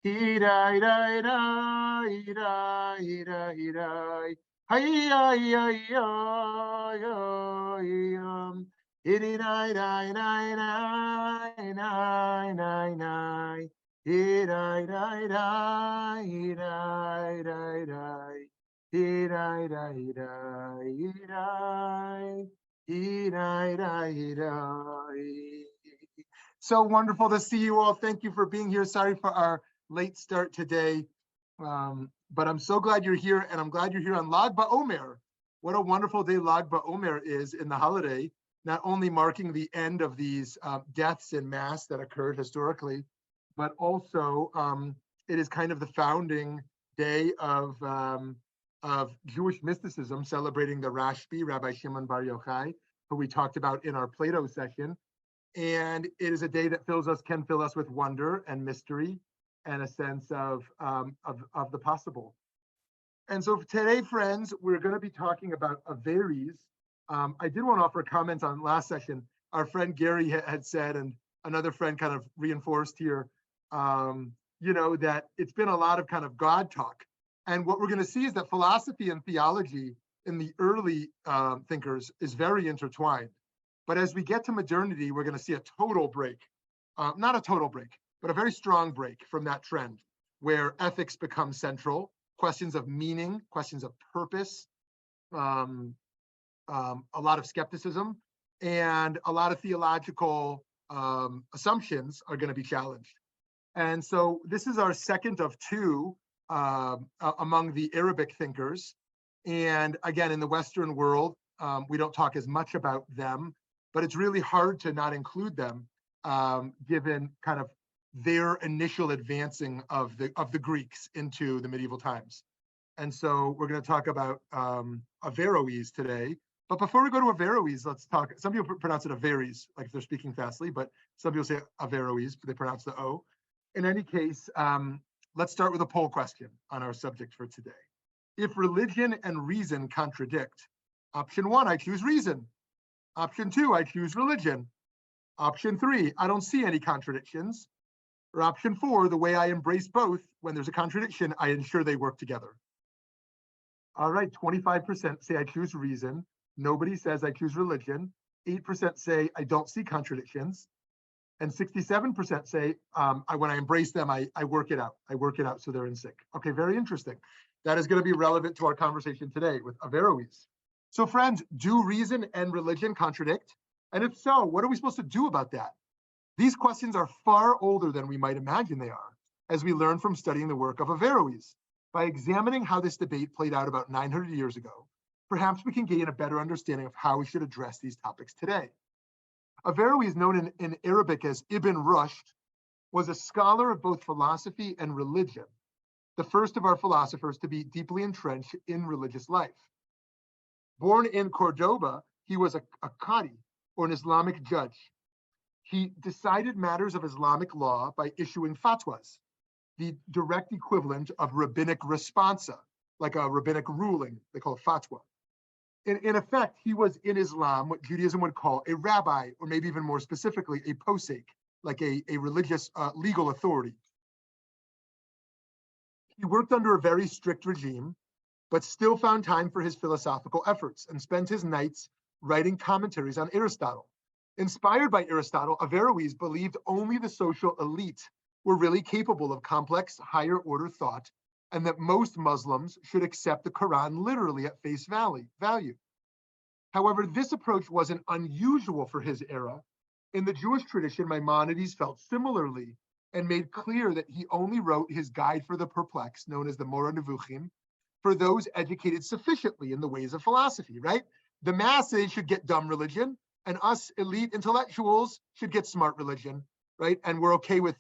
Hirai, rai, rai, rai, rai, rai. Hi, hi, hi, hi, hi, Hiri, rai, rai, rai, rai, rai, rai, rai. Hirai, rai, rai, rai, rai, rai. Hirai, rai, rai, rai. Hirai, rai, rai. So wonderful to see you all. Thank you for being here. Sorry for our late start today. But I'm so glad you're here, and I'm glad you're here on Lag BaOmer. What a wonderful day Lag BaOmer is in the holiday, not only marking the end of these deaths in mass that occurred historically, but also it is kind of the founding day of Jewish mysticism, celebrating the Rashbi, Rabbi Shimon Bar Yochai, who we talked about in our Plato session. And it is a day that can fill us with wonder and mystery and a sense of the possible. And so today, friends, we're going to be talking about Averroes. I did want to offer a comment on last session. Our friend Gary had said, and another friend kind of reinforced here, that it's been a lot of kind of God talk. And what we're going to see is that philosophy and theology in the early thinkers is very intertwined. But as we get to modernity, we're going to see a total break, not a total break, but a very strong break from that trend where ethics become central, questions of meaning, questions of purpose, a lot of skepticism, and a lot of theological assumptions are going to be challenged. And so this is our second of two among the Arabic thinkers. And again, in the Western world, we don't talk as much about them, but it's really hard to not include them, given kind of their initial advancing of the Greeks into the medieval times. And so we're going to talk about Averroes today. But before we go to Averroes, let's talk. Some people pronounce it Averroes, like if they're speaking fastly, but some people say Averroes, but they pronounce the O. In any case, let's start with a poll question on our subject for today. If religion and reason contradict, option 1, I choose reason. Option 2, I choose religion. Option 3, I don't see any contradictions. Or option 4, the way I embrace both, when there's a contradiction, I ensure they work together. All right, 25% say I choose reason. Nobody says I choose religion. 8% say I don't see contradictions. And 67% say when I embrace them, I work it out. I work it out so they're in sync. Okay, very interesting. That is going to be relevant to our conversation today with Averroes. So friends, do reason and religion contradict? And if so, what are we supposed to do about that? These questions are far older than we might imagine they are, as we learn from studying the work of Averroes. By examining how this debate played out about 900 years ago, perhaps we can gain a better understanding of how we should address these topics today. Averroes, known in Arabic as Ibn Rushd, was a scholar of both philosophy and religion, the first of our philosophers to be deeply entrenched in religious life. Born in Cordoba, he was a qadi, or an Islamic judge. He decided matters of Islamic law by issuing fatwas, the direct equivalent of rabbinic responsa, like a rabbinic ruling, they call it fatwa. In effect, he was in Islam what Judaism would call a rabbi, or maybe even more specifically, a posek, like a religious legal authority. He worked under a very strict regime, but still found time for his philosophical efforts and spent his nights writing commentaries on Aristotle. Inspired by Aristotle, Averroes believed only the social elite were really capable of complex, higher order thought, and that most Muslims should accept the Quran literally at face value. However, this approach wasn't unusual for his era. In the Jewish tradition, Maimonides felt similarly and made clear that he only wrote his Guide for the Perplexed, known as the Moreh Nevuchim, for those educated sufficiently in the ways of philosophy, right? The masses should get dumb religion, and us elite intellectuals should get smart religion, right? And we're okay with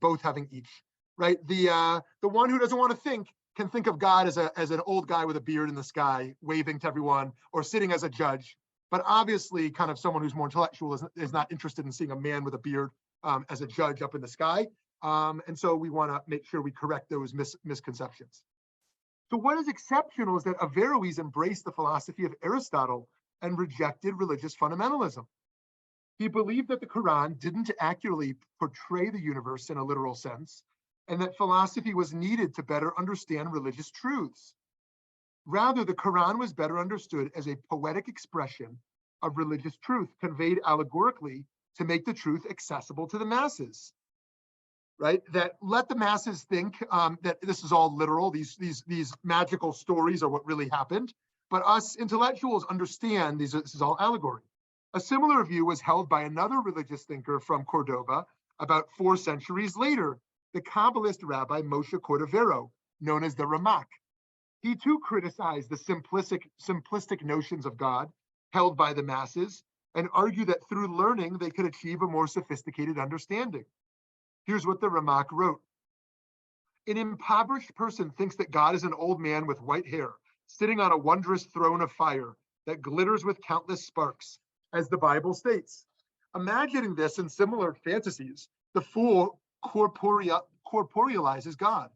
both having each, right? The one who doesn't want to think can think of God as an old guy with a beard in the sky, waving to everyone, or sitting as a judge. But obviously, kind of someone who's more intellectual is not interested in seeing a man with a beard as a judge up in the sky. And so we want to make sure we correct those misconceptions. So what is exceptional is that Averroes embraced the philosophy of Aristotle and rejected religious fundamentalism. He believed that the Quran didn't accurately portray the universe in a literal sense, and that philosophy was needed to better understand religious truths. Rather, the Quran was better understood as a poetic expression of religious truth, conveyed allegorically to make the truth accessible to the masses. Right? That let the masses think that this is all literal. These magical stories are what really happened. But us intellectuals understand this is all allegory. A similar view was held by another religious thinker from Cordoba about 4 centuries later, the Kabbalist Rabbi Moshe Cordovero, known as the Ramak. He too criticized the simplistic notions of God held by the masses and argued that through learning they could achieve a more sophisticated understanding. Here's what the Ramak wrote. An impoverished person thinks that God is an old man with white hair, sitting on a wondrous throne of fire that glitters with countless sparks, as the Bible states. Imagining this and similar fantasies, the fool corporealizes God.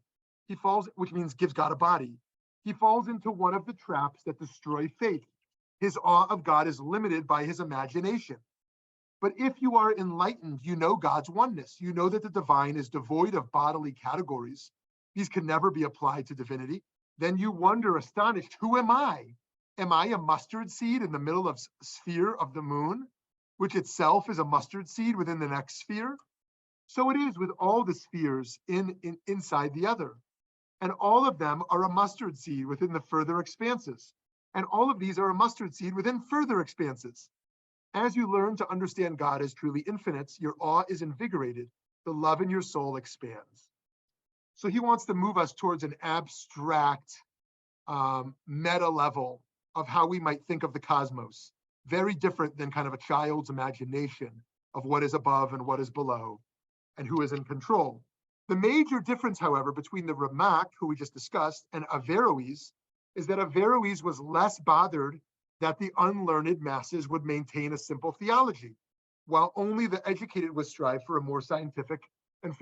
He falls, which means gives God a body. He falls into one of the traps that destroy faith. His awe of God is limited by his imagination. But if you are enlightened, you know God's oneness. You know that the divine is devoid of bodily categories. These can never be applied to divinity. Then you wonder, astonished, who am I? Am I a mustard seed in the middle of sphere of the moon, which itself is a mustard seed within the next sphere? So it is with all the spheres inside the other. And all of them are a mustard seed within the further expanses. And all of these are a mustard seed within further expanses. As you learn to understand God as truly infinite, your awe is invigorated, the love in your soul expands. So he wants to move us towards an abstract meta level of how we might think of the cosmos, very different than kind of a child's imagination of what is above and what is below and who is in control. The major difference, however, between the Ramak, who we just discussed, and Averroes is that Averroes was less bothered that the unlearned masses would maintain a simple theology, while only the educated would strive for a more scientific and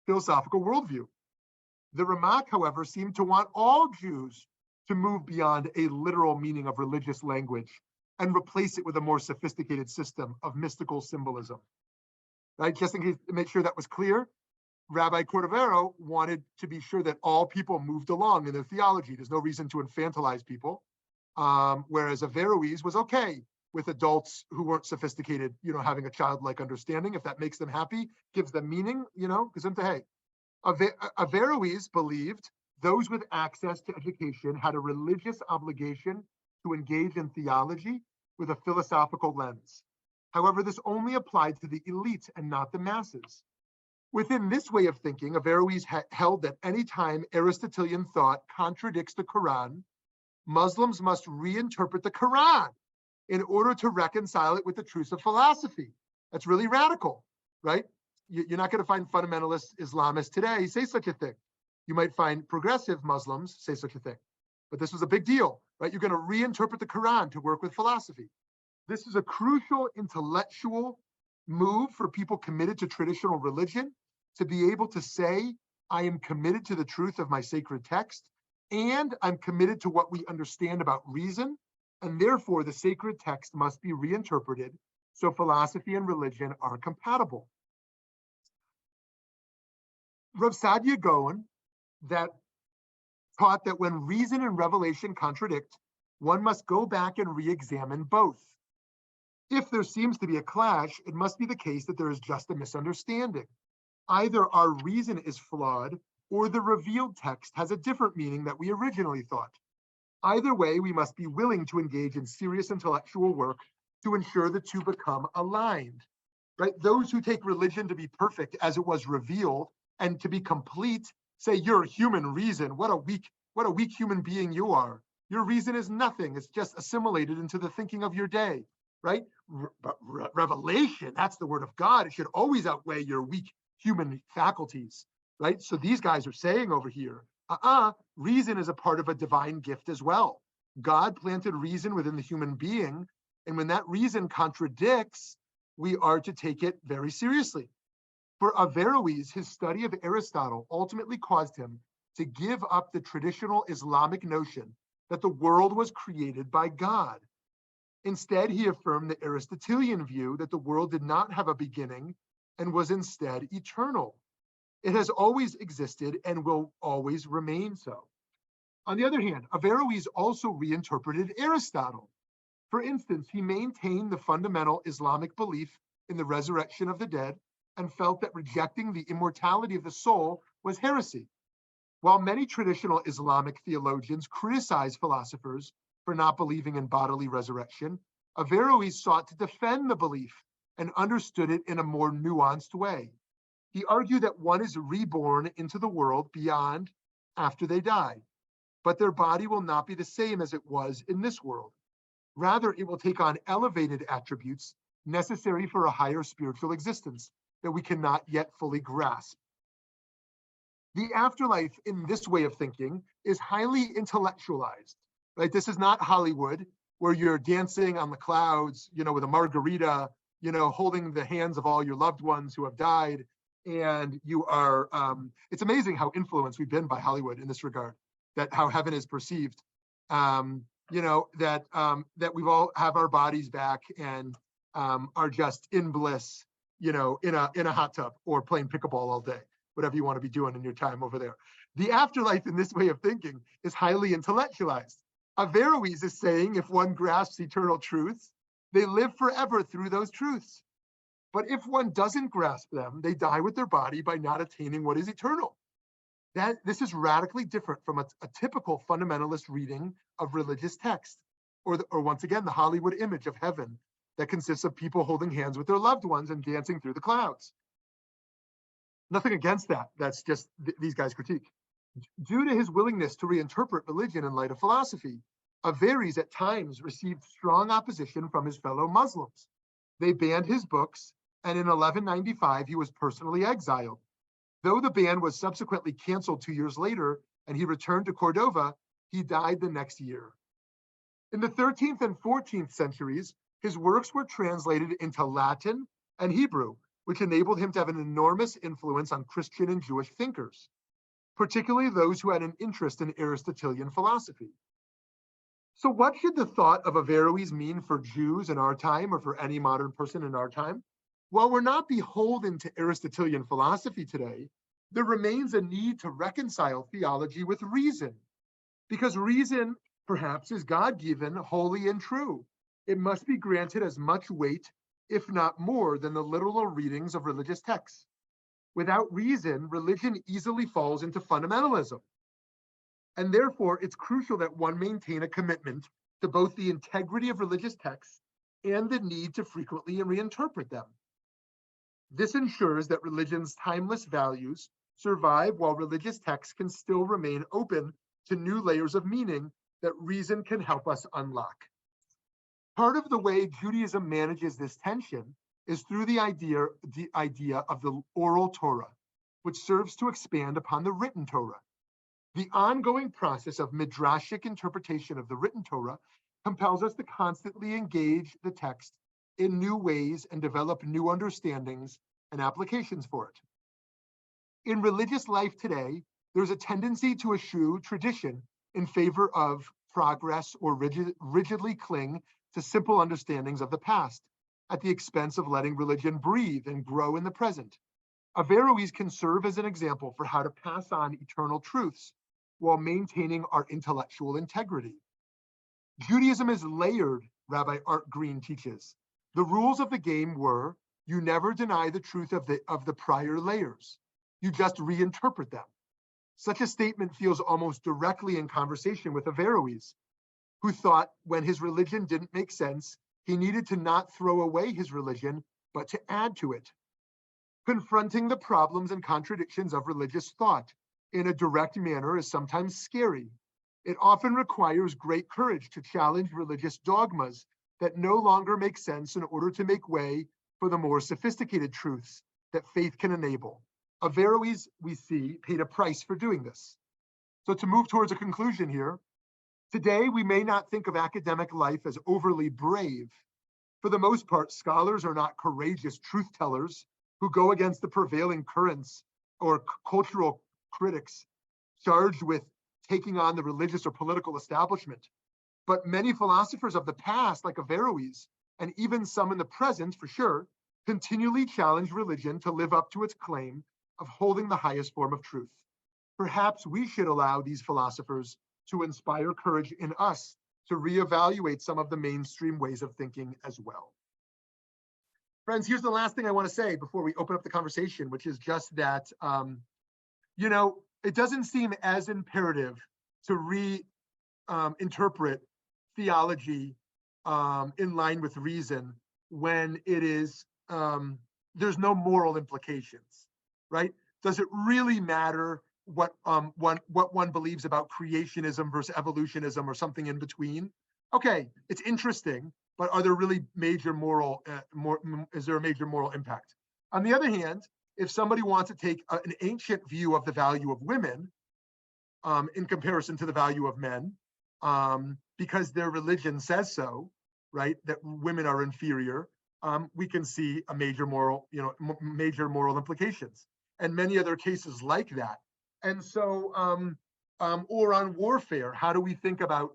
philosophical worldview. The Ramak, however, seemed to want all Jews to move beyond a literal meaning of religious language and replace it with a more sophisticated system of mystical symbolism. Right? Just in case to make sure that was clear, Rabbi Cordovero wanted to be sure that all people moved along in their theology. There's no reason to infantilize people. Whereas Averroes was okay with adults who weren't sophisticated, having a childlike understanding. If that makes them happy, gives them meaning, hey. Averroes believed those with access to education had a religious obligation to engage in theology with a philosophical lens. However, this only applied to the elite and not the masses. Within this way of thinking, Averroes held that any time Aristotelian thought contradicts the Quran, Muslims must reinterpret the Quran in order to reconcile it with the truths of philosophy. That's really radical, right? You're not going to find fundamentalist Islamists today say such a thing. You might find progressive Muslims say such a thing. But this was a big deal, right? You're going to reinterpret the Quran to work with philosophy. This is a crucial intellectual move for people committed to traditional religion to be able to say, I am committed to the truth of my sacred text, and I'm committed to what we understand about reason, and therefore the sacred text must be reinterpreted so philosophy and religion are compatible. Rav Sadia Gaon that taught that when reason and revelation contradict, one must go back and re-examine both. If there seems to be a clash, it must be the case that there is just a misunderstanding. Either our reason is flawed, or the revealed text has a different meaning that we originally thought. Either way, we must be willing to engage in serious intellectual work to ensure the two become aligned. Right? Those who take religion to be perfect as it was revealed and to be complete say, you're a human reason. What a weak human being you are. Your reason is nothing. It's just assimilated into the thinking of your day. Right? But revelation, that's the word of God. It should always outweigh your weak human faculties. Right? So these guys are saying over here, reason is a part of a divine gift as well. God planted reason within the human being, and when that reason contradicts, we are to take it very seriously. For Averroes, his study of Aristotle ultimately caused him to give up the traditional Islamic notion that the world was created by God. Instead, he affirmed the Aristotelian view that the world did not have a beginning and was instead eternal. It has always existed and will always remain so. On the other hand, Averroes also reinterpreted Aristotle. For instance, he maintained the fundamental Islamic belief in the resurrection of the dead and felt that rejecting the immortality of the soul was heresy. While many traditional Islamic theologians criticize philosophers for not believing in bodily resurrection, Averroes sought to defend the belief and understood it in a more nuanced way. He argued that one is reborn into the world beyond after they die, but their body will not be the same as it was in this world. Rather, it will take on elevated attributes necessary for a higher spiritual existence that we cannot yet fully grasp. The afterlife in this way of thinking is highly intellectualized, right? This is not Hollywood where you're dancing on the clouds, with a margarita, holding the hands of all your loved ones who have died. And you are, it's amazing how influenced we've been by Hollywood in this regard, that how heaven is perceived. That we've all have our bodies back and are just in bliss, in a hot tub or playing pickleball all day, whatever you want to be doing in your time over there. The afterlife in this way of thinking is highly intellectualized. Averroes is saying if one grasps eternal truths, they live forever through those truths. But if one doesn't grasp them, they die with their body by not attaining what is eternal. This is radically different from a typical fundamentalist reading of religious text, or once again, the Hollywood image of heaven that consists of people holding hands with their loved ones and dancing through the clouds. Nothing against that. That's just these guys' critique. Due to his willingness to reinterpret religion in light of philosophy, Averroes at times received strong opposition from his fellow Muslims. They banned his books, and in 1195, he was personally exiled. Though the ban was subsequently canceled 2 years later, and he returned to Cordova, he died the next year. In the 13th and 14th centuries, his works were translated into Latin and Hebrew, which enabled him to have an enormous influence on Christian and Jewish thinkers, particularly those who had an interest in Aristotelian philosophy. So what should the thought of Averroes mean for Jews in our time, or for any modern person in our time? While we're not beholden to Aristotelian philosophy today, there remains a need to reconcile theology with reason, because reason, perhaps, is God-given, holy, and true. It must be granted as much weight, if not more, than the literal readings of religious texts. Without reason, religion easily falls into fundamentalism. And therefore, it's crucial that one maintain a commitment to both the integrity of religious texts and the need to frequently reinterpret them. This ensures that religion's timeless values survive while religious texts can still remain open to new layers of meaning that reason can help us unlock. Part of the way Judaism manages this tension is through the idea of the oral Torah, which serves to expand upon the written Torah. The ongoing process of midrashic interpretation of the written Torah compels us to constantly engage the text in new ways and develop new understandings and applications for it. In religious life today, there's a tendency to eschew tradition in favor of progress, or rigidly cling to simple understandings of the past at the expense of letting religion breathe and grow in the present. Averroes can serve as an example for how to pass on eternal truths while maintaining our intellectual integrity. Judaism is layered, Rabbi Art Green teaches. The rules of the game were, you never deny the truth of the prior layers. You just reinterpret them. Such a statement feels almost directly in conversation with Averroes, who thought when his religion didn't make sense, he needed to not throw away his religion, but to add to it. Confronting the problems and contradictions of religious thought in a direct manner is sometimes scary. It often requires great courage to challenge religious dogmas that no longer make sense in order to make way for the more sophisticated truths that faith can enable. Averroes, we see, paid a price for doing this. So to move towards a conclusion here, today we may not think of academic life as overly brave. For the most part, scholars are not courageous truth tellers who go against the prevailing currents, or cultural critics charged with taking on the religious or political establishment. But many philosophers of the past, like Averroes, and even some in the present, for sure, continually challenge religion to live up to its claim of holding the highest form of truth. Perhaps we should allow these philosophers to inspire courage in us to reevaluate some of the mainstream ways of thinking as well. Friends, here's the last thing I want to say before we open up the conversation, which is just that, it doesn't seem as imperative to reinterpret theology in line with reason when it is, there's no moral implications, right? Does it really matter what one believes about creationism versus evolutionism or something in between? Okay, it's interesting, but are there really major moral, is there a major moral impact? On the other hand, if somebody wants to take an ancient view of the value of women in comparison to the value of men, because their religion says so, right, that women are inferior, we can see a major moral, major moral implications, and many other cases like that. And so, or on warfare, how do we think about,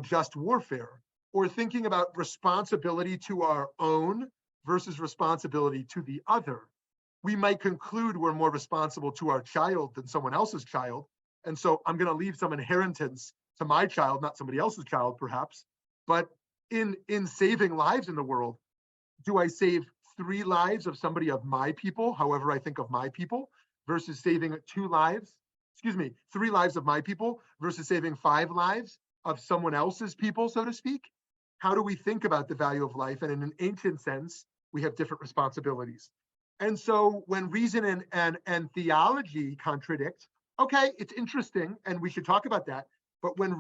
just warfare, or thinking about responsibility to our own versus responsibility to the other? We might conclude we're more responsible to our child than someone else's child. And so I'm going to leave some inheritance to my child, not somebody else's child, perhaps. But in saving lives in the world, do I save 3 lives of somebody of my people, however I think of my people, versus saving 3 lives of my people versus saving 5 lives of someone else's people, so to speak? How do we think about the value of life? And in an ancient sense, we have different responsibilities. And so when reason and theology contradict, okay, it's interesting, and we should talk about that. But when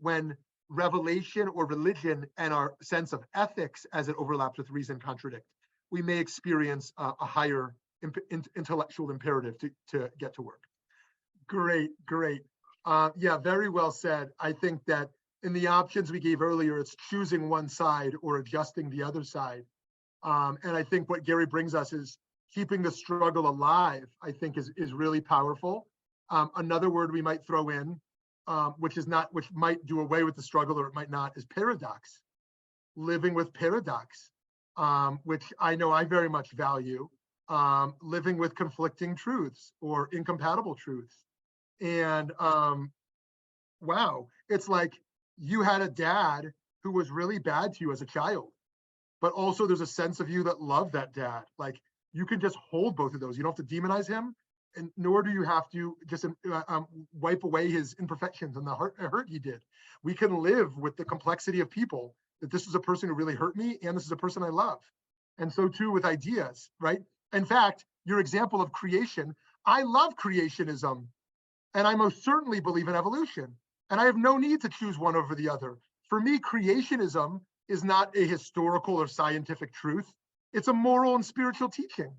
when revelation or religion and our sense of ethics as it overlaps with reason contradict, we may experience a higher intellectual imperative to get to work. Great. Yeah, very well said. I think that in the options we gave earlier, it's choosing one side or adjusting the other side. And I think what Gary brings us is keeping the struggle alive, I think is really powerful. Another word we might throw in, which might do away with the struggle or it might not, is paradox. Living with paradox, which I know I very much value. Living with conflicting truths or incompatible truths. And wow, it's like you had a dad who was really bad to you as a child, but also there's a sense of you that loved that dad. Like you can just hold both of those. You don't have to demonize him, and nor do you have to just wipe away his imperfections and the hurt he did. We can live with the complexity of people, that this is a person who really hurt me and this is a person I love. And so too with ideas, right? In fact, your example of creation, I love creationism, and I most certainly believe in evolution. And I have no need to choose one over the other. For me, creationism is not a historical or scientific truth. It's a moral and spiritual teaching.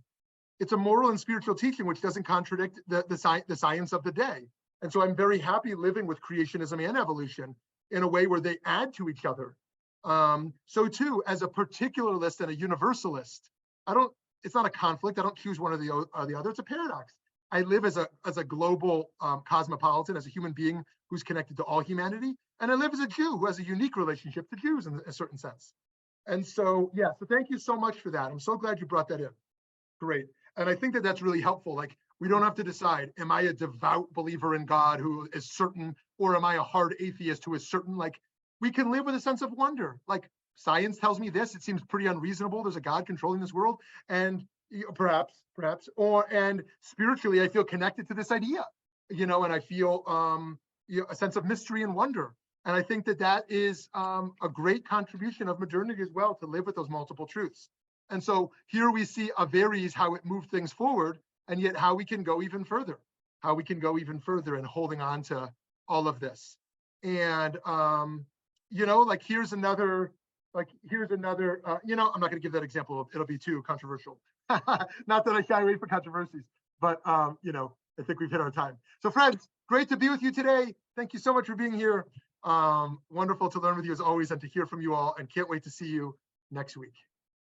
It's a moral and spiritual teaching which doesn't contradict the science of the day. And so I'm very happy living with creationism and evolution in a way where they add to each other. So too, as a particularist and a universalist, it's not a conflict. I don't choose one or the other. It's a paradox. I live as a global cosmopolitan, as a human being who's connected to all humanity. And I live as a Jew who has a unique relationship to Jews in a certain sense. And so, yeah, so thank you so much for that. I'm so glad you brought that in. Great. And I think that that's really helpful. Like, we don't have to decide, am I a devout believer in God who is certain, or am I a hard atheist who is certain? Like, we can live with a sense of wonder. Like, science tells me this, it seems pretty unreasonable. There's a God controlling this world. And perhaps, and spiritually, I feel connected to this idea, and I feel a sense of mystery and wonder. And I think that is a great contribution of modernity as well, to live with those multiple truths. And so here we see Averroes, how it moved things forward, and yet how we can go even further, in holding on to all of this. And, here's another, I'm not going to give that example. It'll be too controversial. Not that I shy away from controversies, but, I think we've hit our time. So friends, great to be with you today. Thank you so much for being here. Wonderful to learn with you as always and to hear from you all, and can't wait to see you next week.